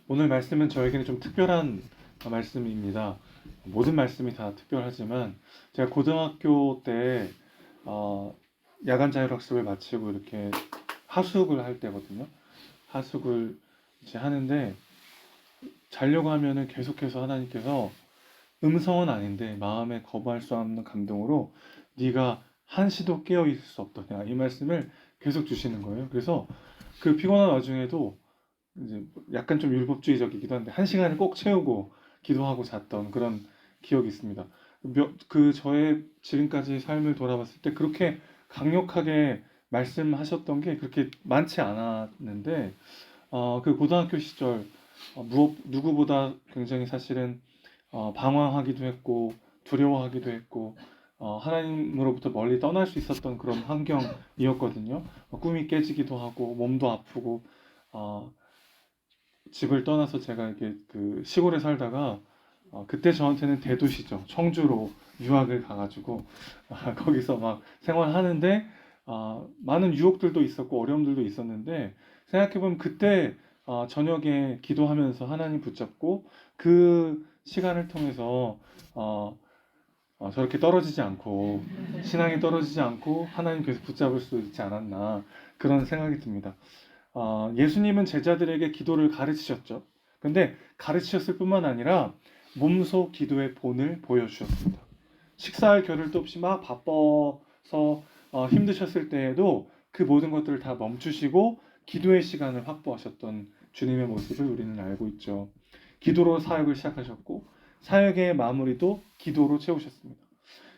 오늘 말씀은 저에게는 좀 특별한 말씀입니다. 모든 말씀이 다 특별하지만 제가 고등학교 때 어, 야간 자율학습을 마치고 이렇게 하숙을 할 때거든요. 하숙을 이제 하는데 자려고 하면은 계속해서 하나님께서 음성은 아닌데 마음에 거부할 수 없는 감동으로 네가 한시도 깨어 있을 수 없더냐 이 말씀을 계속 주시는 거예요. 그래서 그 피곤한 와중에도 이제 약간 좀 율법주의적이기도 한데 한 시간을 꼭 채우고 기도하고 잤던 그런 기억이 있습니다. 그 저의 지금까지 삶을 돌아봤을 때 그렇게 강력하게 말씀하셨던 게 그렇게 많지 않았는데 그 고등학교 시절 누구보다 굉장히 사실은 방황하기도 했고 두려워하기도 했고 하나님으로부터 멀리 떠날 수 있었던 그런 환경이었거든요. 꿈이 깨지기도 하고 몸도 아프고 어, 집을 떠나서 제가 이렇게 그 시골에 살다가 그때 저한테는 대도시죠. 청주로 유학을 가가지고 거기서 막 생활하는데 많은 유혹들도 있었고 어려움들도 있었는데 생각해보면 그때 저녁에 기도하면서 하나님 붙잡고 그 시간을 통해서 저렇게 떨어지지 않고 신앙이 떨어지지 않고 하나님 계속 붙잡을 수 있지 않았나 그런 생각이 듭니다. 예수님은 제자들에게 기도를 가르치셨죠. 근데 가르치셨을 뿐만 아니라 몸소 기도의 본을 보여주셨습니다. 식사할 겨를도 없이 막 바빠서 힘드셨을 때에도 그 모든 것들을 다 멈추시고 기도의 시간을 확보하셨던 주님의 모습을 우리는 알고 있죠. 기도로 사역을 시작하셨고 사역의 마무리도 기도로 채우셨습니다.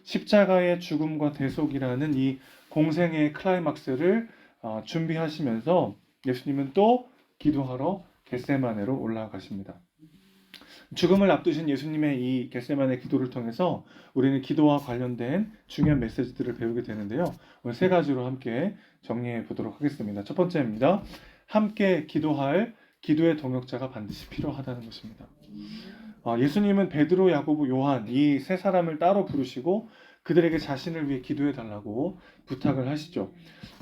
십자가의 죽음과 대속이라는 이 공생의 클라이막스를 준비하시면서 예수님은 또 기도하러 겟세마네로 올라가십니다. 죽음을 앞두신 예수님의 이 겟세마네 기도를 통해서 우리는 기도와 관련된 중요한 메시지들을 배우게 되는데요. 오늘 세 가지로 함께 정리해 보도록 하겠습니다. 첫 번째입니다. 함께 기도할 기도의 동역자가 반드시 필요하다는 것입니다. 예수님은 베드로, 야고보, 요한 이 세 사람을 따로 부르시고 그들에게 자신을 위해 기도해 달라고 부탁을 하시죠.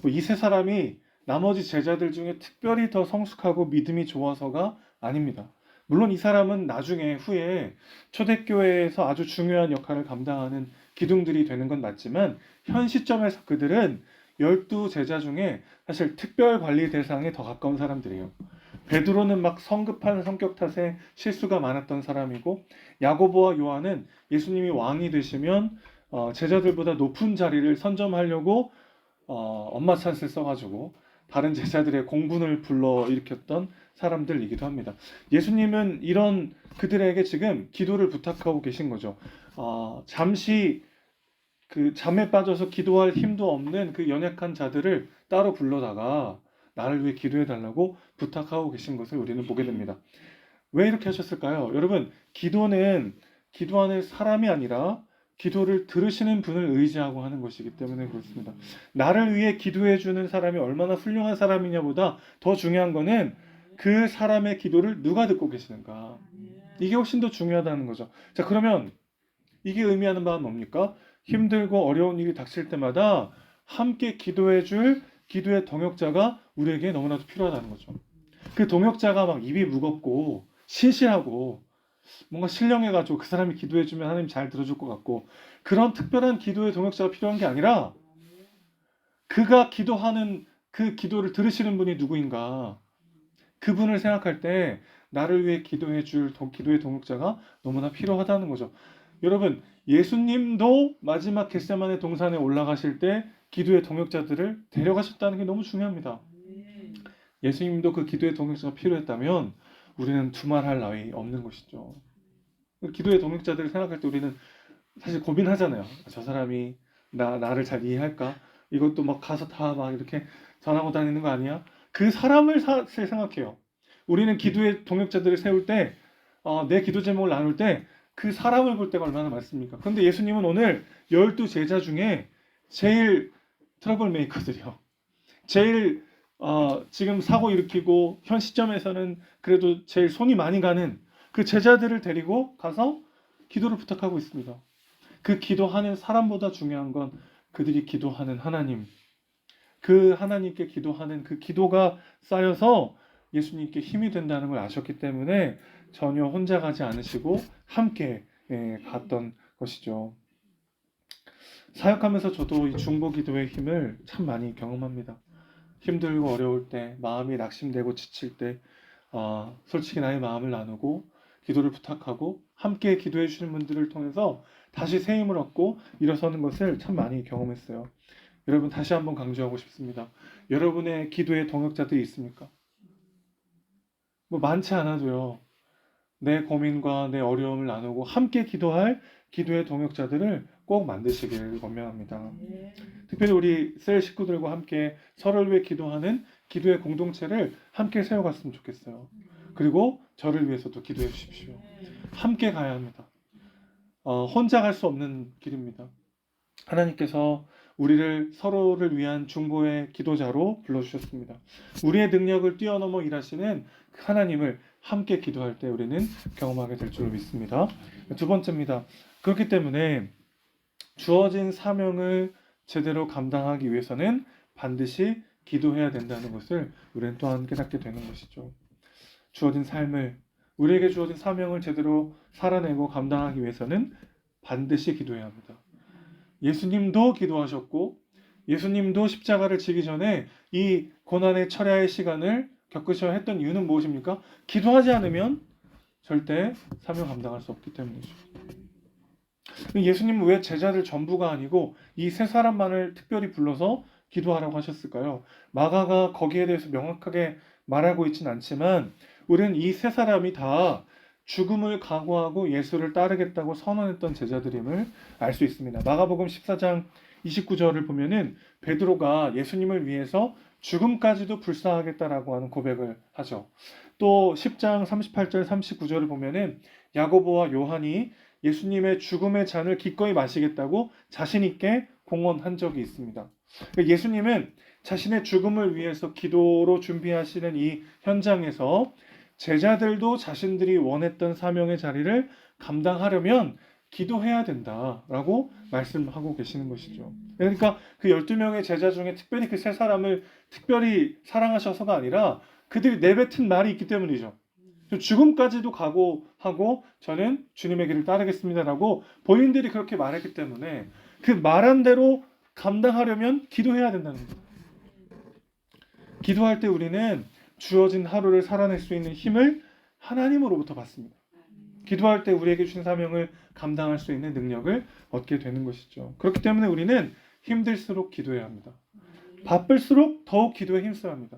이 세 사람이 나머지 제자들 중에 특별히 더 성숙하고 믿음이 좋아서가 아닙니다. 물론 이 사람은 나중에 후에 초대교회에서 아주 중요한 역할을 감당하는 기둥들이 되는 건 맞지만 현 시점에서 그들은 12제자 중에 사실 특별 관리 대상에 더 가까운 사람들이에요. 베드로는 막 성급한 성격 탓에 실수가 많았던 사람이고 야고보와 요한은 예수님이 왕이 되시면 제자들보다 높은 자리를 선점하려고 엄마 찬스 써가지고 다른 제자들의 공분을 불러일으켰던 사람들이기도 합니다. 예수님은 이런 그들에게 지금 기도를 부탁하고 계신 거죠. 잠시 그 잠에 빠져서 기도할 힘도 없는 그 연약한 자들을 따로 불러다가 나를 위해 기도해 달라고 부탁하고 계신 것을 우리는 보게 됩니다. 왜 이렇게 하셨을까요? 여러분, 기도는 기도하는 사람이 아니라 기도를 들으시는 분을 의지하고 하는 것이기 때문에 그렇습니다. 나를 위해 기도해 주는 사람이 얼마나 훌륭한 사람이냐보다 더 중요한 거는 그 사람의 기도를 누가 듣고 계시는가. 이게 훨씬 더 중요하다는 거죠. 자, 그러면 이게 의미하는 바는 뭡니까? 힘들고 어려운 일이 닥칠 때마다 함께 기도해 줄 기도의 동역자가 우리에게 너무나도 필요하다는 거죠. 그 동역자가 막 입이 무겁고 신실하고 뭔가 신령해가지고 그 사람이 기도해주면 하나님 잘 들어줄 것 같고 그런 특별한 기도의 동역자가 필요한 게 아니라 그가 기도하는 그 기도를 들으시는 분이 누구인가 그분을 생각할 때 나를 위해 기도해 줄 기도의 동역자가 너무나 필요하다는 거죠. 여러분, 예수님도 마지막 겟세마네 동산에 올라가실 때 기도의 동역자들을 데려가셨다는 게 너무 중요합니다. 예수님도 그 기도의 동역자가 필요했다면 우리는 두말할 나위 없는 것이죠. 기도의 동역자들을 생각할 때 우리는 사실 고민하잖아요. 저 사람이 나를 잘 이해할까? 이것도 막 가서 다 막 이렇게 전하고 다니는 거 아니야? 그 사람을 사실 생각해요. 우리는 기도의 동역자들을 세울 때, 내 기도 제목을 나눌 때 그 사람을 볼 때가 얼마나 많습니까? 그런데 예수님은 오늘 12제자 중에 제일 트러블 메이커들이요. 제일 지금 사고 일으키고 현 시점에서는 그래도 제일 손이 많이 가는 그 제자들을 데리고 가서 기도를 부탁하고 있습니다. 그 기도하는 사람보다 중요한 건 그들이 기도하는 하나님, 그 하나님께 기도하는 그 기도가 쌓여서 예수님께 힘이 된다는 걸 아셨기 때문에 전혀 혼자 가지 않으시고 함께 갔던 것이죠. 사역하면서 저도 이 중보기도의 힘을 참 많이 경험합니다. 힘들고 어려울 때, 마음이 낙심되고 지칠 때 솔직히 나의 마음을 나누고 기도를 부탁하고 함께 기도해 주시는 분들을 통해서 다시 새 힘을 얻고 일어서는 것을 참 많이 경험했어요. 여러분, 다시 한번 강조하고 싶습니다. 여러분의 기도의 동역자들이 있습니까? 뭐 많지 않아도요. 내 고민과 내 어려움을 나누고 함께 기도할 기도의 동역자들을 꼭 만드시길 권면합니다. 특별히 우리 셀 식구들과 함께 서로를 위해 기도하는 기도의 공동체를 함께 세워갔으면 좋겠어요. 그리고 저를 위해서도 기도해 주십시오. 함께 가야 합니다. 혼자 갈 수 없는 길입니다. 하나님께서 우리를 서로를 위한 중보의 기도자로 불러주셨습니다. 우리의 능력을 뛰어넘어 일하시는 하나님을 함께 기도할 때 우리는 경험하게 될 줄 믿습니다. 두 번째입니다. 그렇기 때문에 주어진 사명을 제대로 감당하기 위해서는 반드시 기도해야 된다는 것을 우리는 또한 깨닫게 되는 것이죠. 주어진 삶을, 우리에게 주어진 사명을 제대로 살아내고 감당하기 위해서는 반드시 기도해야 합니다. 예수님도 기도하셨고 예수님도 십자가를 지기 전에 이 고난의 철야의 시간을 겪으셔야 했던 이유는 무엇입니까? 기도하지 않으면 절대 사명 감당할 수 없기 때문이죠. 예수님은 왜 제자들 전부가 아니고 이 세 사람만을 특별히 불러서 기도하라고 하셨을까요? 마가가 거기에 대해서 명확하게 말하고 있지는 않지만 우리는 이 세 사람이 다 죽음을 각오하고 예수를 따르겠다고 선언했던 제자들임을 알 수 있습니다. 마가복음 14장 29절을 보면은 베드로가 예수님을 위해서 죽음까지도 불사하겠다라고 하는 고백을 하죠. 또 10장 38절 39절을 보면은 야고보와 요한이 예수님의 죽음의 잔을 기꺼이 마시겠다고 자신 있게 공언한 적이 있습니다. 예수님은 자신의 죽음을 위해서 기도로 준비하시는 이 현장에서 제자들도 자신들이 원했던 사명의 자리를 감당하려면 기도해야 된다라고 말씀하고 계시는 것이죠. 그러니까 그 12명의 제자 중에 특별히 그 세 사람을 특별히 사랑하셔서가 아니라 그들이 내뱉은 말이 있기 때문이죠. 죽음까지도 각오하고 저는 주님의 길을 따르겠습니다라고 본인들이 그렇게 말했기 때문에 그 말한 대로 감당하려면 기도해야 된다는 거예요. 기도할 때 우리는 주어진 하루를 살아낼 수 있는 힘을 하나님으로부터 받습니다. 기도할 때 우리에게 주신 사명을 감당할 수 있는 능력을 얻게 되는 것이죠. 그렇기 때문에 우리는 힘들수록 기도해야 합니다. 바쁠수록 더욱 기도에 힘써야 합니다.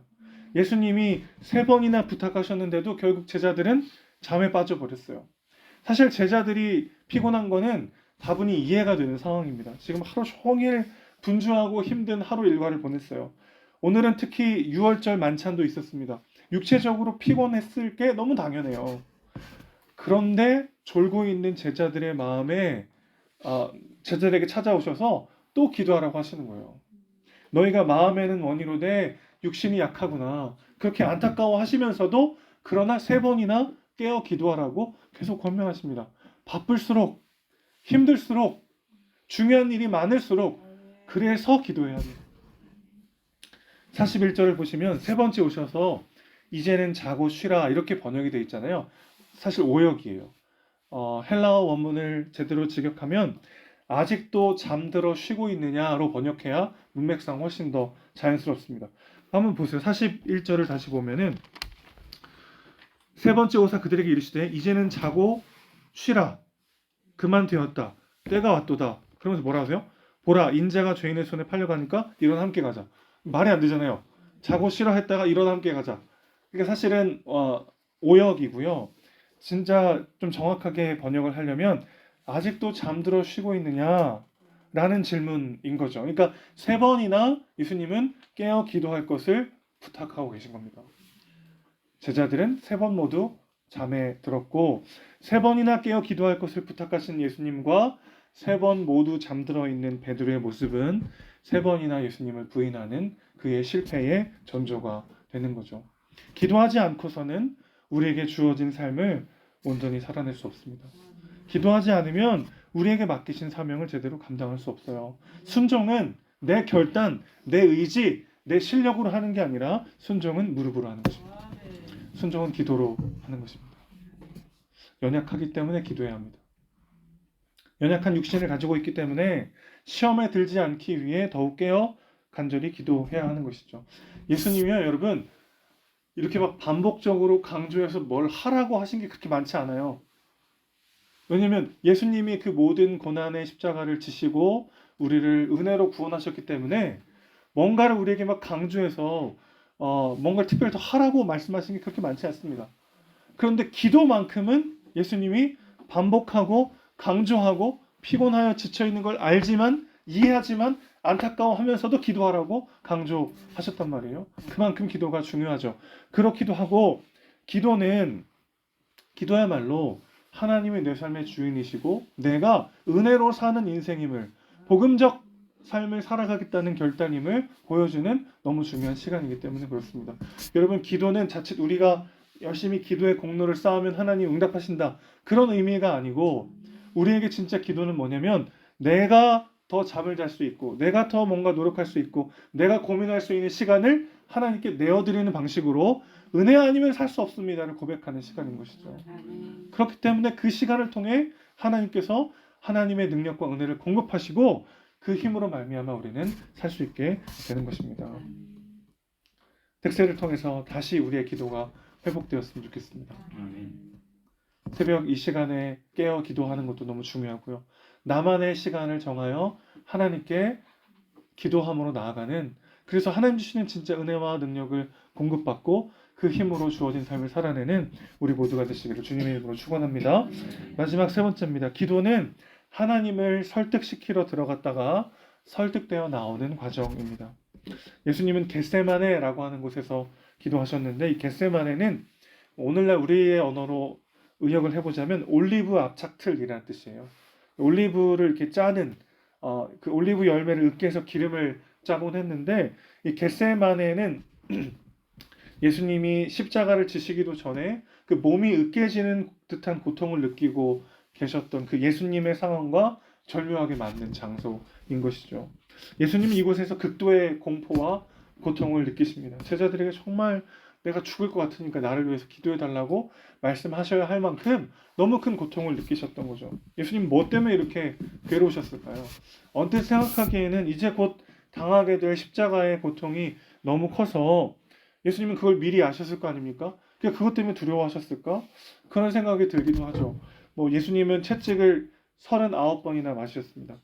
예수님이 3번이나 부탁하셨는데도 결국 제자들은 잠에 빠져버렸어요. 사실 제자들이 피곤한 거는 다분히 이해가 되는 상황입니다. 지금 하루 종일 분주하고 힘든 하루 일과를 보냈어요. 오늘은 특히 6월절 만찬도 있었습니다. 육체적으로 피곤했을 게 너무 당연해요. 그런데 졸고 있는 제자들의 마음에 제자들에게 찾아오셔서 또 기도하라고 하시는 거예요. 너희가 마음에는 원이로되 육신이 약하구나. 그렇게 안타까워 하시면서도 그러나 3번이나 깨어 기도하라고 계속 권면하십니다. 바쁠수록, 힘들수록, 중요한 일이 많을수록 그래서 기도해야 합니다. 41절을 보시면 3번째 오셔서 이제는 자고 쉬라 이렇게 번역이 되어 있잖아요. 사실 오역이에요. 헬라어 원문을 제대로 직역하면 아직도 잠들어 쉬고 있느냐로 번역해야 문맥상 훨씬 더 자연스럽습니다. 한번 보세요. 41절을 다시 보면은 3번째 오사 그들에게 이르시되 이제는 자고 쉬라. 그만 되었다. 때가 왔도다. 그러면서 뭐라 하세요? 보라 인자가 죄인의 손에 팔려가니까 일어나 함께 가자. 말이 안 되잖아요. 자고 쉬라 했다가 일어나 함께 가자. 그러니까 사실은 오역이고요. 진짜 좀 정확하게 번역을 하려면 아직도 잠들어 쉬고 있느냐? 라는 질문인 거죠. 그러니까 3번이나 예수님은 깨어 기도할 것을 부탁하고 계신 겁니다. 제자들은 3번 모두 잠에 들었고 3번이나 깨어 기도할 것을 부탁하신 예수님과 3번 모두 잠들어 있는 베드로의 모습은 3번이나 예수님을 부인하는 그의 실패의 전조가 되는 거죠. 기도하지 않고서는 우리에게 주어진 삶을 온전히 살아낼 수 없습니다. 기도하지 않으면 우리에게 맡기신 사명을 제대로 감당할 수 없어요. 순종은 내 결단, 내 의지, 내 실력으로 하는 게 아니라 순종은 무릎으로 하는 것입니다. 순종은 기도로 하는 것입니다. 연약하기 때문에 기도해야 합니다. 연약한 육신을 가지고 있기 때문에 시험에 들지 않기 위해 더욱 깨어 간절히 기도해야 하는 것이죠. 예수님이요, 여러분, 이렇게 막 반복적으로 강조해서 뭘 하라고 하신 게 그렇게 많지 않아요. 왜냐면 예수님이 그 모든 고난의 십자가를 지시고 우리를 은혜로 구원하셨기 때문에 뭔가를 우리에게 막 강조해서 뭔가를 특별히 더 하라고 말씀하신 게 그렇게 많지 않습니다. 그런데 기도만큼은 예수님이 반복하고 강조하고 피곤하여 지쳐있는 걸 알지만 이해하지만 안타까워하면서도 기도하라고 강조하셨단 말이에요. 그만큼 기도가 중요하죠. 그렇기도 하고 기도야말로 하나님의 내 삶의 주인이시고 내가 은혜로 사는 인생임을 복음적 삶을 살아가겠다는 결단임을 보여주는 너무 중요한 시간이기 때문에 그렇습니다. 여러분, 기도는 자칫 우리가 열심히 기도의 공로를 쌓으면 하나님 응답하신다, 그런 의미가 아니고 우리에게 진짜 기도는 뭐냐면 내가 더 잠을 잘 수 있고 내가 더 뭔가 노력할 수 있고 내가 고민할 수 있는 시간을 하나님께 내어드리는 방식으로 은혜 아니면 살 수 없습니다를 고백하는 시간인 것이죠. 그렇기 때문에 그 시간을 통해 하나님께서 하나님의 능력과 은혜를 공급하시고 그 힘으로 말미암아 우리는 살 수 있게 되는 것입니다. 득세를 통해서 다시 우리의 기도가 회복되었으면 좋겠습니다. 새벽 이 시간에 깨어 기도하는 것도 너무 중요하고요. 나만의 시간을 정하여 하나님께 기도함으로 나아가는, 그래서 하나님 주시는 진짜 은혜와 능력을 공급받고 그 힘으로 주어진 삶을 살아내는 우리 모두가 되시기를 주님의 이름으로 축원합니다. 마지막 세 번째입니다. 기도는 하나님을 설득시키러 들어갔다가 설득되어 나오는 과정입니다. 예수님은 겟세마네라고 하는 곳에서 기도하셨는데 이 겟세마네는 오늘날 우리의 언어로 의역을 해보자면 올리브 압착틀이라는 뜻이에요. 올리브를 이렇게 짜는 그 올리브 열매를 으깨서 기름을 짜곤 했는데 이 겟세마네는 예수님이 십자가를 지시기도 전에 그 몸이 으깨지는 듯한 고통을 느끼고 계셨던 그 예수님의 상황과 절묘하게 맞는 장소인 것이죠. 예수님은 이곳에서 극도의 공포와 고통을 느끼십니다. 제자들에게 정말 내가 죽을 것 같으니까 나를 위해서 기도해달라고 말씀하셔야 할 만큼 너무 큰 고통을 느끼셨던 거죠. 예수님 뭐 때문에 이렇게 괴로우셨을까요? 언뜻 생각하기에는 이제 곧 당하게 될 십자가의 고통이 너무 커서 예수님은 그걸 미리 아셨을 거 아닙니까? 그러니까 그것 때문에 두려워하셨을까? 그런 생각이 들기도 하죠. 예수님은 채찍을 39번이나 맞으셨습니다.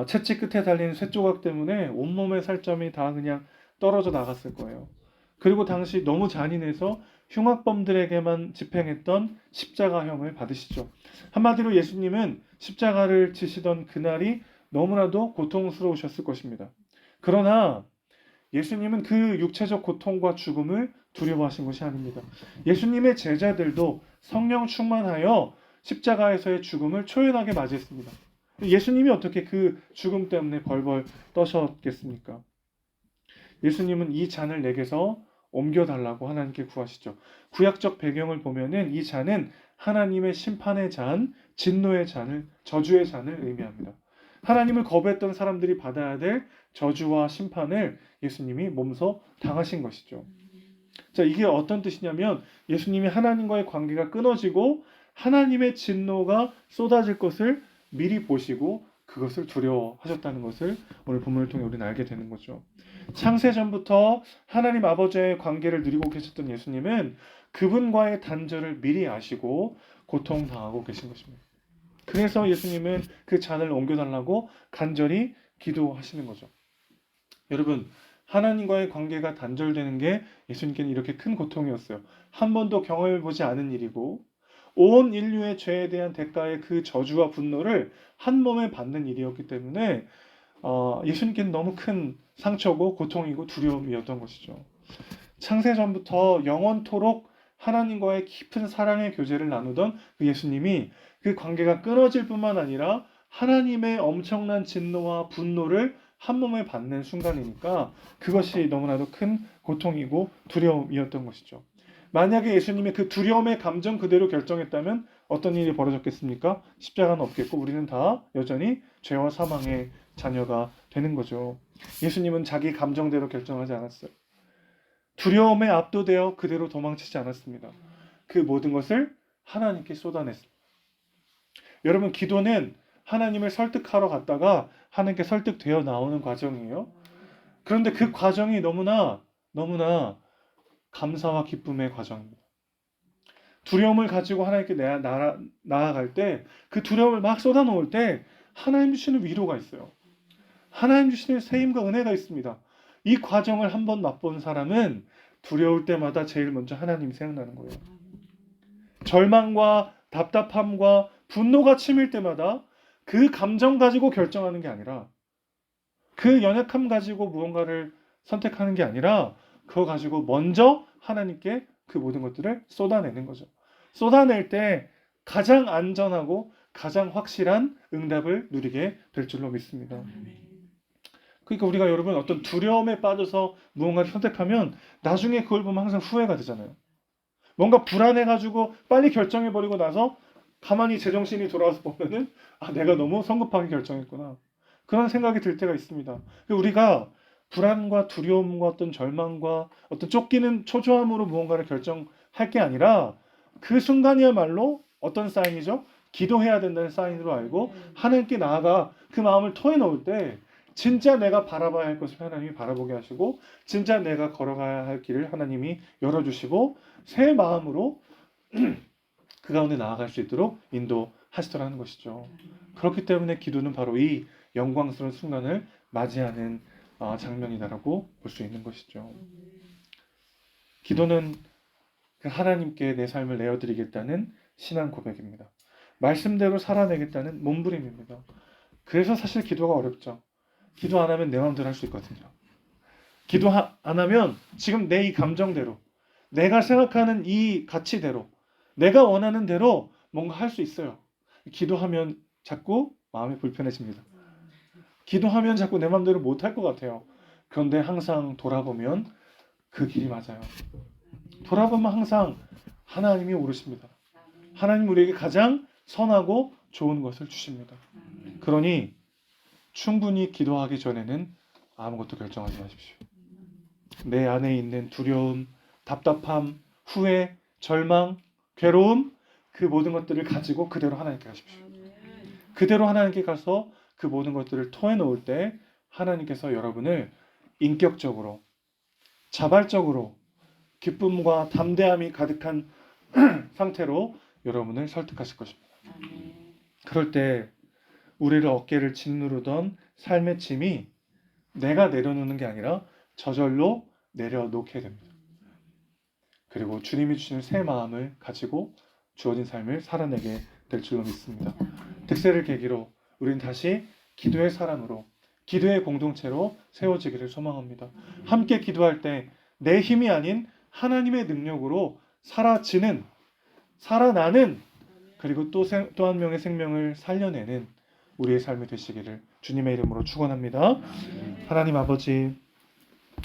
채찍 끝에 달린 쇠조각 때문에 온몸의 살점이 다 그냥 떨어져 나갔을 거예요. 그리고 당시 너무 잔인해서 흉악범들에게만 집행했던 십자가형을 받으시죠. 한마디로 예수님은 십자가를 지시던 그날이 너무나도 고통스러우셨을 것입니다. 그러나 예수님은 그 육체적 고통과 죽음을 두려워하신 것이 아닙니다. 예수님의 제자들도 성령 충만하여 십자가에서의 죽음을 초연하게 맞이했습니다. 예수님이 어떻게 그 죽음 때문에 벌벌 떠셨겠습니까? 예수님은 이 잔을 내게서 옮겨달라고 하나님께 구하시죠. 구약적 배경을 보면은 이 잔은 하나님의 심판의 잔, 진노의 잔을, 저주의 잔을 의미합니다. 하나님을 거부했던 사람들이 받아야 될 저주와 심판을 예수님이 몸소 당하신 것이죠. 자, 이게 어떤 뜻이냐면 예수님이 하나님과의 관계가 끊어지고 하나님의 진노가 쏟아질 것을 미리 보시고 그것을 두려워하셨다는 것을 오늘 본문을 통해 우리는 알게 되는 거죠. 창세전부터 하나님 아버지의 관계를 누리고 계셨던 예수님은 그분과의 단절을 미리 아시고 고통당하고 계신 것입니다. 그래서 예수님은 그 잔을 옮겨달라고 간절히 기도하시는 거죠. 여러분, 하나님과의 관계가 단절되는 게 예수님께는 이렇게 큰 고통이었어요. 한 번도 경험해보지 않은 일이고 온 인류의 죄에 대한 대가의 그 저주와 분노를 한 몸에 받는 일이었기 때문에 예수님께는 너무 큰 상처고 고통이고 두려움이었던 것이죠. 창세전부터 영원토록 하나님과의 깊은 사랑의 교제를 나누던 그 예수님이 그 관계가 끊어질 뿐만 아니라 하나님의 엄청난 진노와 분노를 한 몸에 받는 순간이니까 그것이 너무나도 큰 고통이고 두려움이었던 것이죠. 만약에 예수님이 그 두려움의 감정 그대로 결정했다면 어떤 일이 벌어졌겠습니까? 십자가는 없겠고 우리는 다 여전히 죄와 사망의 자녀가 되는 거죠. 예수님은 자기 감정대로 결정하지 않았어요. 두려움에 압도되어 그대로 도망치지 않았습니다. 그 모든 것을 하나님께 쏟아냈습니다. 여러분, 기도는 하나님을 설득하러 갔다가 하나님께 설득되어 나오는 과정이에요. 그런데 그 과정이 너무나 감사와 기쁨의 과정입니다. 두려움을 가지고 하나님께 나아갈 때, 그 두려움을 막 쏟아놓을 때 하나님 주시는 위로가 있어요. 하나님 주시는 세임과 은혜가 있습니다. 이 과정을 한번 맛본 사람은 두려울 때마다 제일 먼저 하나님이 생각나는 거예요. 절망과 답답함과 분노가 치밀 때마다 그 감정 가지고 결정하는 게 아니라, 그 연약함 가지고 무언가를 선택하는 게 아니라, 그거 가지고 먼저 하나님께 그 모든 것들을 쏟아내는 거죠. 쏟아낼 때 가장 안전하고 가장 확실한 응답을 누리게 될 줄로 믿습니다. 그러니까 우리가 여러분 어떤 두려움에 빠져서 무언가를 선택하면 나중에 그걸 보면 항상 후회가 되잖아요. 뭔가 불안해가지고 빨리 결정해버리고 나서 가만히 제정신이 돌아와서 보면은 내가 너무 성급하게 결정했구나. 그런 생각이 들 때가 있습니다. 우리가 불안과 두려움과 어떤 절망과 어떤 쫓기는 초조함으로 무언가를 결정할 게 아니라 그 순간이야말로 어떤 사인이죠? 기도해야 된다는 사인으로 알고 하나님께 나아가 그 마음을 토해놓을 때 진짜 내가 바라봐야 할 것을 하나님이 바라보게 하시고 진짜 내가 걸어가야 할 길을 하나님이 열어주시고 새 마음으로 그 가운데 나아갈 수 있도록 인도하시더라는 것이죠. 그렇기 때문에 기도는 바로 이 영광스러운 순간을 맞이하는 장면이다라고 볼 수 있는 것이죠. 기도는 하나님께 내 삶을 내어드리겠다는 신앙 고백입니다. 말씀대로 살아내겠다는 몸부림입니다. 그래서 사실 기도가 어렵죠. 기도 안 하면 내 마음대로 할 수 있거든요. 기도 안 하면 지금 내 이 감정대로, 내가 생각하는 이 가치대로, 내가 원하는 대로 뭔가 할 수 있어요. 기도하면 자꾸 마음이 불편해집니다. 기도하면 자꾸 내 마음대로 못할 것 같아요. 그런데 항상 돌아보면 그 길이 맞아요. 돌아보면 항상 하나님이 오르십니다. 하나님 우리에게 가장 선하고 좋은 것을 주십니다. 그러니 충분히 기도하기 전에는 아무것도 결정하지 마십시오. 내 안에 있는 두려움, 답답함, 후회, 절망, 괴로움, 그 모든 것들을 가지고 그대로 하나님께 가십시오. 그대로 하나님께 가서 그 모든 것들을 토해놓을 때 하나님께서 여러분을 인격적으로, 자발적으로 기쁨과 담대함이 가득한 상태로 여러분을 설득하실 것입니다. 그럴 때 우리를 어깨를 짓누르던 삶의 짐이 내가 내려놓는 게 아니라 저절로 내려놓게 됩니다. 그리고 주님이 주시는 새 마음을 가지고 주어진 삶을 살아내게 될 줄로 믿습니다. 득세를 계기로 우리는 다시 기도의 사람으로, 기도의 공동체로 세워지기를 소망합니다. 함께 기도할 때 내 힘이 아닌 하나님의 능력으로 살아나는, 그리고 또 한 명의 생명을 살려내는 우리의 삶이 되시기를 주님의 이름으로 축원합니다. 하나님 아버지,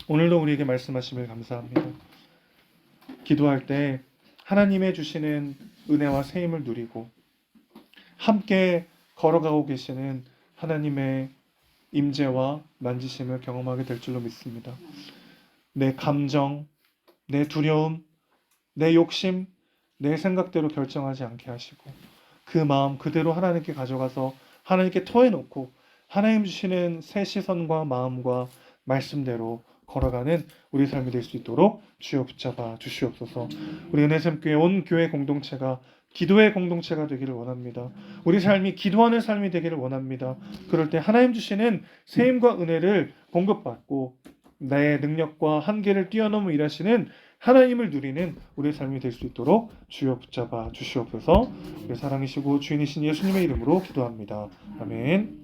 오늘도 우리에게 말씀하심을 감사합니다. 기도할 때 하나님의 주시는 은혜와 세임을 누리고 함께 걸어가고 계시는 하나님의 임재와 만지심을 경험하게 될 줄로 믿습니다. 내 감정, 내 두려움, 내 욕심, 내 생각대로 결정하지 않게 하시고 그 마음 그대로 하나님께 가져가서 하나님께 토해놓고 하나님 주시는 새 시선과 마음과 말씀대로 걸어가는 우리 삶이 될 수 있도록 주여 붙잡아 주시옵소서. 우리 은혜샘교회 온 교회 공동체가 기도의 공동체가 되기를 원합니다. 우리 삶이 기도하는 삶이 되기를 원합니다. 그럴 때 하나님 주시는 세임과 은혜를 공급받고 내 능력과 한계를 뛰어넘어 일하시는 하나님을 누리는 우리의 삶이 될 수 있도록 주여 붙잡아 주시옵소서. 사랑이시고 주인이신 예수님의 이름으로 기도합니다. 아멘.